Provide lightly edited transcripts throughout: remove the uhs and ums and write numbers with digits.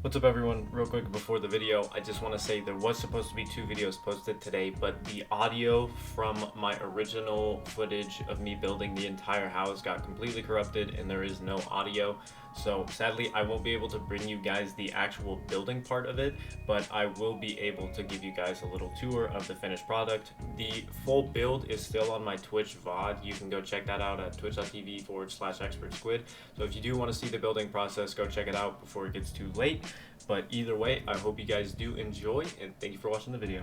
What's up everyone, real quick before the video, I just want to say there was supposed to be 2 videos posted today, but the audio from my original footage of me building the entire house got completely corrupted and there is no audio. So sadly I won't be able to bring you guys the actual building part of it, but I will be able to give you guys a little tour of the finished product. The full build is still on my Twitch VOD. You can go check that out at twitch.tv/expertsquid. So if you do want to see the building process, go check it out before it gets too late. But either way, I hope you guys do enjoy, and thank you for watching the video.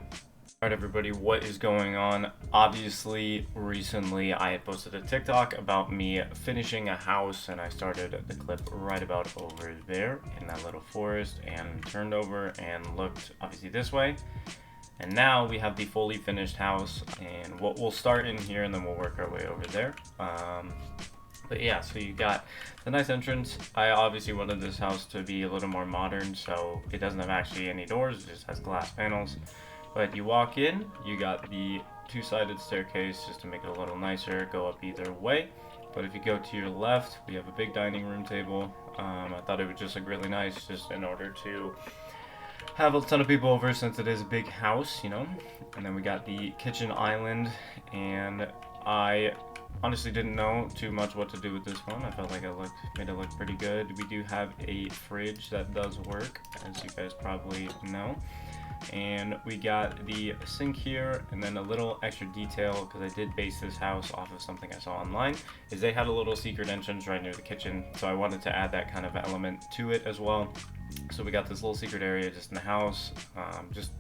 Alright everybody, what is going on? Obviously, recently I had posted a TikTok about me finishing a house, and I started the clip right about over there in that little forest and turned over and looked obviously this way. And now we have the fully finished house, and we'll start in here and then we'll work our way over there. But yeah, so you got the nice entrance. I obviously wanted this house to be a little more modern, so it doesn't have actually any doors, it just has glass panels. But you walk in, you got the 2-sided staircase just to make it a little nicer, go up either way. But if you go to your left, we have a big dining room table. I thought it would just look really nice just in order to have a ton of people over since it is a big house, you know. And then we got the kitchen island, and I honestly didn't know too much what to do with this one. I felt like I made it look pretty good. We do have a fridge that does work, as you guys probably know. And we got the sink here, and then a little extra detail, because I did base this house off of something I saw online, is they had a little secret entrance right near the kitchen, so I wanted to add that kind of element to it as well. So we got this little secret area just in the house, just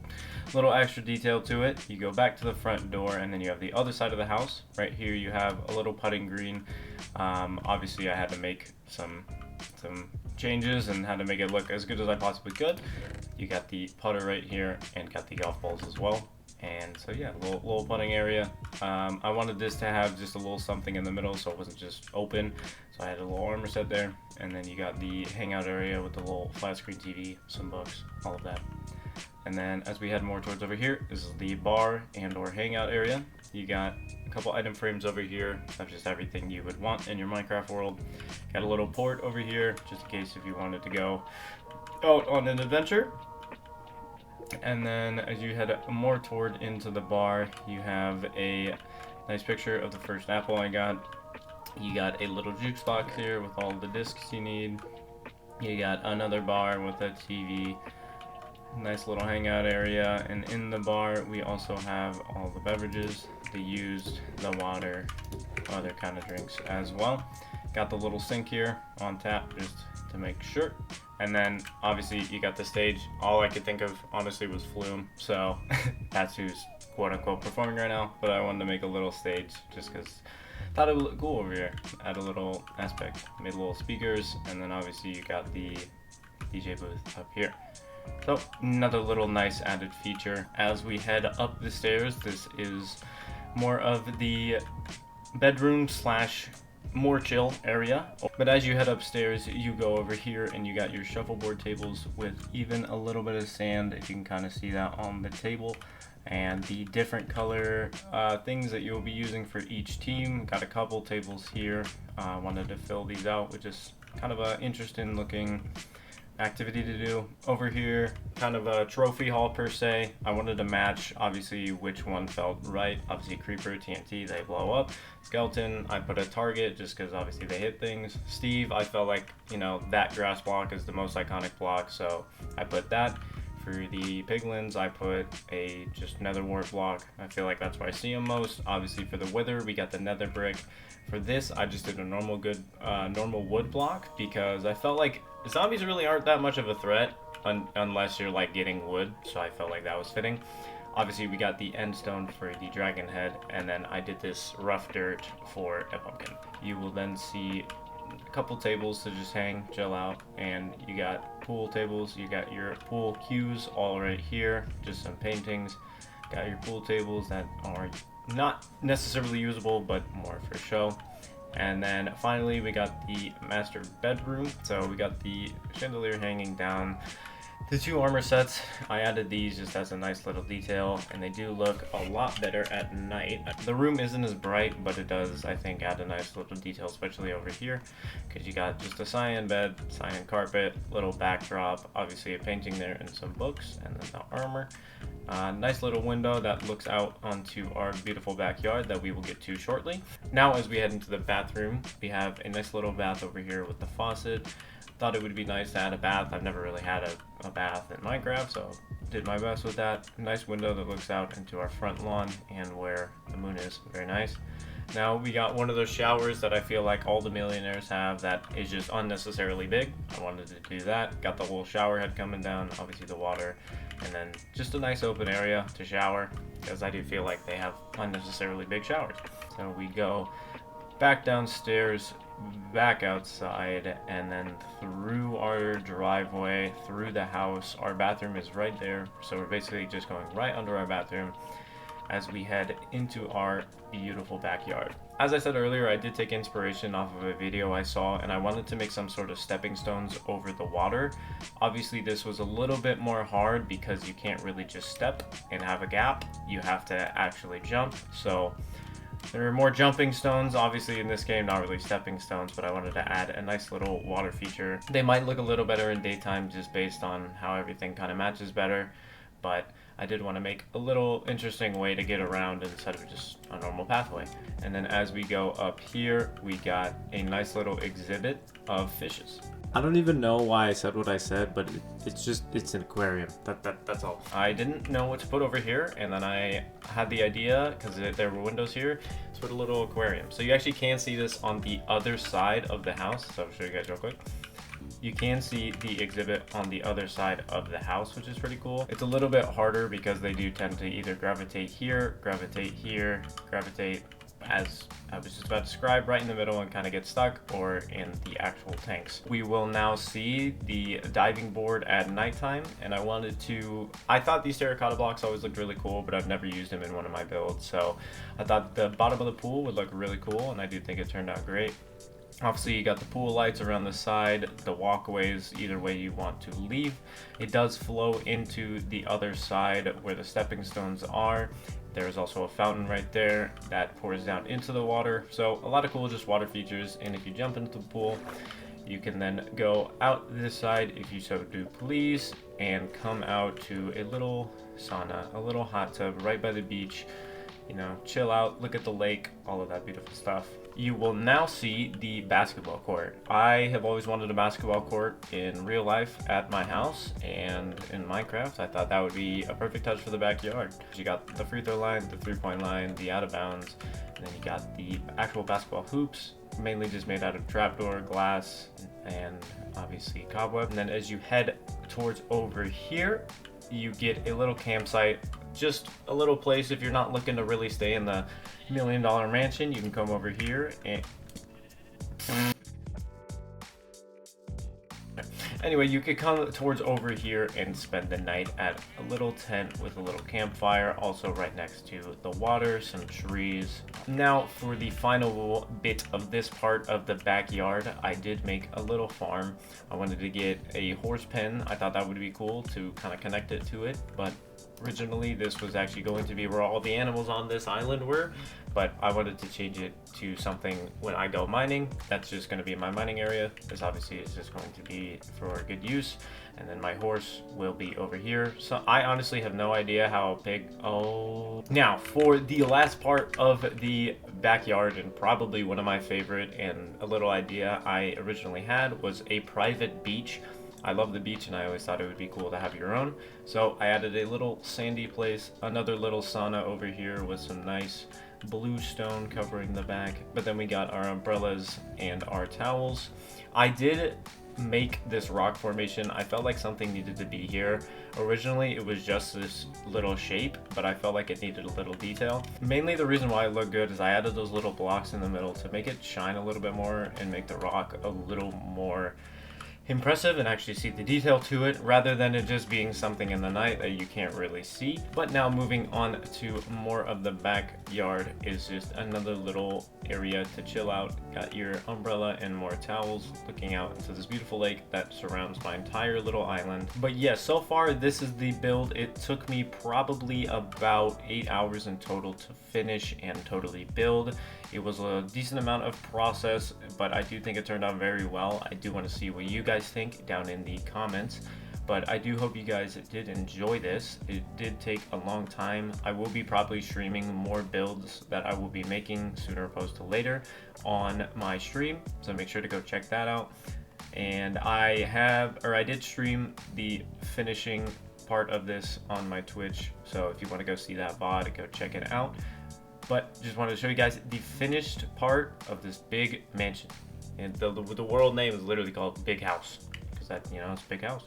a little extra detail to it. You go back to the front door, and then you have the other side of the house. Right here you have a little putting green. Obviously I had to make some changes and had to make it look as good as I possibly could. You got the putter right here and got the golf balls as well. And so yeah, little putting area. I wanted this to have just a little something in the middle so it wasn't just open. So I had a little armor set there. And then you got the hangout area with the little flat screen TV, some books, all of that. And then as we head more towards over here, this is the bar and or hangout area. You got a couple item frames over here of just everything you would want in your Minecraft world. Got a little port over here, just in case if you wanted to go out on an adventure. And then as you head more toward into the bar, you have a nice picture of the first apple I got. You got a little jukes box here with all the discs you need. You got another bar with a TV. Nice little hangout area, and in the bar we also have all the beverages, the used, the water, other kind of drinks as well. Got the little sink here on tap just to make sure. And then obviously you got the stage. All I could think of honestly was Flume, so that's who's quote unquote performing right now. But I wanted to make a little stage just because I thought it would look cool over here. Add a little aspect, made little speakers, and then obviously you got the DJ booth up here. So another little nice added feature. As we head up the stairs, this is more of the bedroom slash more chill area. But as you head upstairs, you go over here and you got your shuffleboard tables with even a little bit of sand, if you can kind of see that on the table, and the different color things that you'll be using for each team. Got a couple tables here. Wanted to fill these out with just kind of a interesting looking activity to do. Over here, kind of a trophy haul per se. I wanted to match obviously which one felt right. Obviously Creeper, TNT, they blow up. Skeleton, I put a target just because obviously they hit things. Steve, I felt like, you know, that grass block is the most iconic block, so I put that. For the piglins, I put a just nether wart block. I feel like that's where I see them most. Obviously for the wither, we got the nether brick. For this, I just did a normal wood block because I felt like zombies really aren't that much of a threat unless you're like getting wood, so I felt like that was fitting. Obviously we got the end stone for the dragon head, and then I did this rough dirt for a pumpkin. You will then see a couple tables to just hang, chill out, and you got pool tables, you got your pool cues all right here, just some paintings. Got your pool tables that are not necessarily usable but more for show. And then finally we got the master bedroom. So we got the chandelier hanging down The two armor sets, I added these just as a nice little detail, and they do look a lot better at night. The room isn't as bright, but it does, I think, add a nice little detail, especially over here, because you got just a cyan bed, cyan carpet, little backdrop, obviously a painting there and some books, and then the armor. Nice little window that looks out onto our beautiful backyard that we will get to shortly. Now, as we head into the bathroom, we have a nice little bath over here with the faucet. Thought it would be nice to add a bath. I've never really had a bath in Minecraft, so did my best with that. Nice window that looks out into our front lawn and where the moon is. Very nice. Now we got one of those showers that I feel like all the millionaires have that is just unnecessarily big. I wanted to do that. Got the whole shower head coming down, obviously the water, and then just a nice open area to shower, because I do feel like they have unnecessarily big showers. So we go back downstairs, back outside, and then through our driveway, through the house. Our bathroom is right there, so we're basically just going right under our bathroom as we head into our beautiful backyard. As I said earlier, I did take inspiration off of a video I saw, and I wanted to make some sort of stepping stones over the water. Obviously this was a little bit more hard because you can't really just step and have a gap. You have to actually jump, so there are more jumping stones, obviously in this game, not really stepping stones, but I wanted to add a nice little water feature. They might look a little better in daytime just based on how everything kind of matches better, but I did want to make a little interesting way to get around instead of just a normal pathway. And then as we go up here, we got a nice little exhibit of fishes. I don't even know why I said what I said, but it's an aquarium. That's all. I didn't know what to put over here, and then I had the idea, because there were windows here, to put a little aquarium. So you actually can see this on the other side of the house. So I'll show you guys real quick. You can see the exhibit on the other side of the house, which is pretty cool. It's a little bit harder because they do tend to either gravitate here, gravitate, as I was just about to describe, right in the middle and kind of get stuck, or in the actual tanks. We will now see the diving board at nighttime, and I thought these terracotta blocks always looked really cool, but I've never used them in one of my builds, so I thought the bottom of the pool would look really cool, and I do think it turned out great. Obviously you got the pool lights around the side, the walkways, either way you want to leave. It does flow into the other side where the stepping stones are. There's also a fountain right there that pours down into the water. So a lot of cool just water features, and if you jump into the pool, you can then go out this side if you so do please, and come out to a little sauna, a little hot tub right by the beach. You know, chill out, look at the lake, all of that beautiful stuff. You will now see the basketball court. I have always wanted a basketball court in real life at my house, and in Minecraft I thought that would be a perfect touch for the backyard. You got the free throw line, the 3-point line, the out of bounds, and then you got the actual basketball hoops, mainly just made out of trapdoor glass and obviously cobweb. And then as you head towards over here, you get a little campsite, just a little place if you're not looking to really stay in the $1 million mansion. You can come over here and anyway, you could come towards over here and spend the night at a little tent with a little campfire, also right next to the water, some trees. Now for the final bit of this part of the backyard, I did make a little farm. I wanted to get a horse pen. I thought that would be cool to kind of connect it to it, but originally this was actually going to be where all the animals on this island were, but I wanted to change it to something when I go mining. That's just going to be my mining area. This obviously is just going to be for good use, and then my horse will be over here. So I honestly have no idea how big. Now for the last part of the backyard, and probably one of my favorite, and a little idea I originally had, was a private beach. I love the beach, and I always thought it would be cool to have your own. So I added a little sandy place, another little sauna over here with some nice blue stone covering the back. But then we got our umbrellas and our towels. I did make this rock formation. I felt like something needed to be here. Originally it was just this little shape, but I felt like it needed a little detail. Mainly the reason why it looked good is I added those little blocks in the middle to make it shine a little bit more and make the rock a little more impressive and actually see the detail to it rather than it just being something in the night that you can't really see. But now moving on to more of the backyard is just another little area to chill out. Got your umbrella and more towels looking out into this beautiful lake that surrounds my entire little island. But yeah, so far this is the build. It took me probably about 8 hours in total to finish and totally build. It was a decent amount of process, but I do think it turned out very well. I do want to see what you guys think down in the comments, but I do hope you guys did enjoy this. It did take a long time. I will be probably streaming more builds that I will be making sooner opposed to later on my stream, so make sure to go check that out. And I did stream the finishing part of this on my Twitch, so if you want to go see that VOD, go check it out. But just wanted to show you guys the finished part of this big mansion. And the world name is literally called Big House, because that, you know, it's Big House.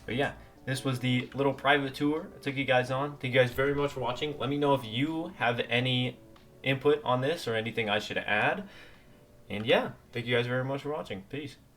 But yeah, this was the little private tour I took you guys on. Thank you guys very much for watching. Let me know if you have any input on this or anything I should add. And yeah, thank you guys very much for watching. Peace.